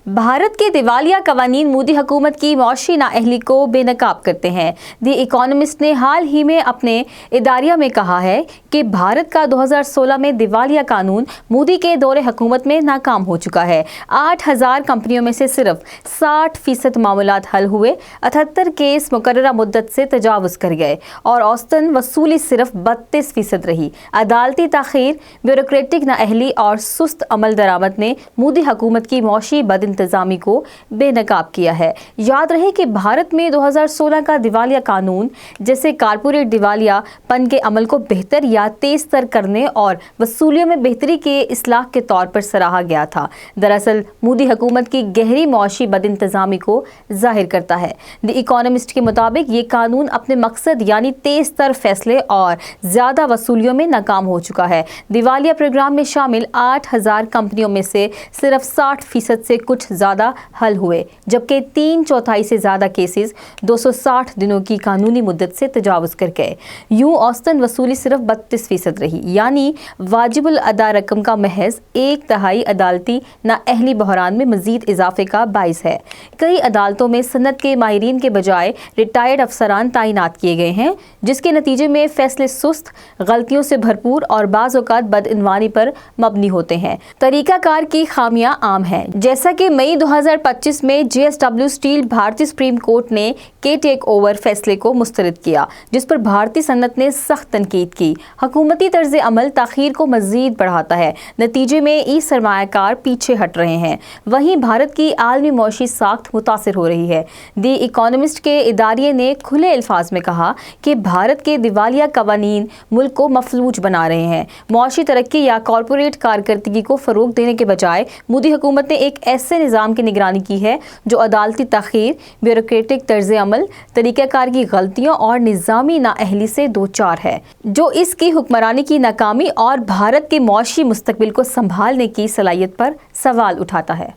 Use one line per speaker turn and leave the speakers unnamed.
भारत के दिवालिया कवानीन मोदी हुकूमत की मौशी नाअहली को बेनकाब करते हैं। दी इकोनॉमिस्ट ने हाल ही में अपने इदारिया में कहा है कि भारत का 2016 में दिवालिया कानून मोदी के दौरे हुकूमत में नाकाम हो चुका है। 8000 कंपनियों में से सिर्फ 60% मामलात हल हुए, 78 केस मुकर्ररा मुद्दत से तजावुज कर गए और औसतन वसूली सिर्फ 32% रही। अदालती ताखीर, ब्यूरोक्रेटिक नाअहली और सुस्त अमल दरामद ने मोदी हुकूमत की मौशी बदइंतजामी को बेनकाब किया है। याद रहे कि भारत में 2016 का दिवालिया कानून जैसे कारपोरेट दिवालिया पन के अमल को बेहतर या तेज तर करने और वसूलियों में बेहतरी के इस्लाह के तौर पर सराहा गया था। दरअसल मोदी हुकूमत की गहरी मौशी बदइंतजामी को जाहिर करता है। द इकोनॉमिस्ट के मुताबिक ये कानून अपने मकसद यानी तेज तर फैसले और ज्यादा वसूलियों में नाकाम हो चुका है। दिवालिया प्रोग्राम में शामिल 8000 कंपनियों में से सिर्फ 60% से कुछ ज्यादा हल हुए, जबकि 3/4 से ज्यादा केसेस 260 दिनों की कानूनी मुद्दत से तजावुज कर गए। यूं औसतन वसूली सिर्फ 32% रही, यानी वाजिबुल अदा रकम का महज 1/3 अदालती नाअहली बहरान में मजीद इजाफे का बाइस है। कई अदालतों में सनत के माहिरीन के बजाय रिटायर्ड अफसरान तैनात किए गए हैं, जिसके नतीजे में फैसले सुस्त, गलतियों से भरपूर और बाज़ औक़ात बदइनवानी पर मबनी होते हैं। तरीकाकार की खामियां आम हैं, जैसा कि मई 2025 में JSW स्टील भारतीय सुप्रीम कोर्ट ने के टेक ओवर फैसले को मुस्तरद किया, जिस पर भारतीय सनत ने सख्त तनकीद की। हुकूमती तर्ज अमल ताखीर को मजीद बढ़ाता है, नतीजे में ई सरमायाकार पीछे हट रहे हैं। वहीं भारत की आलमी मौशी साख्त मुतासिर हो रही है। दी इकोनॉमिस्ट के इदारे ने खुले अल्फाज में कहा कि भारत के दिवालिया कवानीन मुल्क को मफलूज बना रहे हैं। मौशी तरक्की या कॉरपोरेट कारकर्दगी को फरोग देने के बजाय मोदी हुकूमत ने एक ऐसे निज़ाम की निगरानी की है जो अदालती ताखीर, ब्यूरोक्रेटिक तर्ज अमल, तरीक़ाकार की गलतियों और निज़ामी नाअहली से दो चार है, जो इसकी हुक्मरानी की नाकामी और भारत के मौशी मुस्तकबिल को संभालने की सलाहियत पर सवाल उठाता है।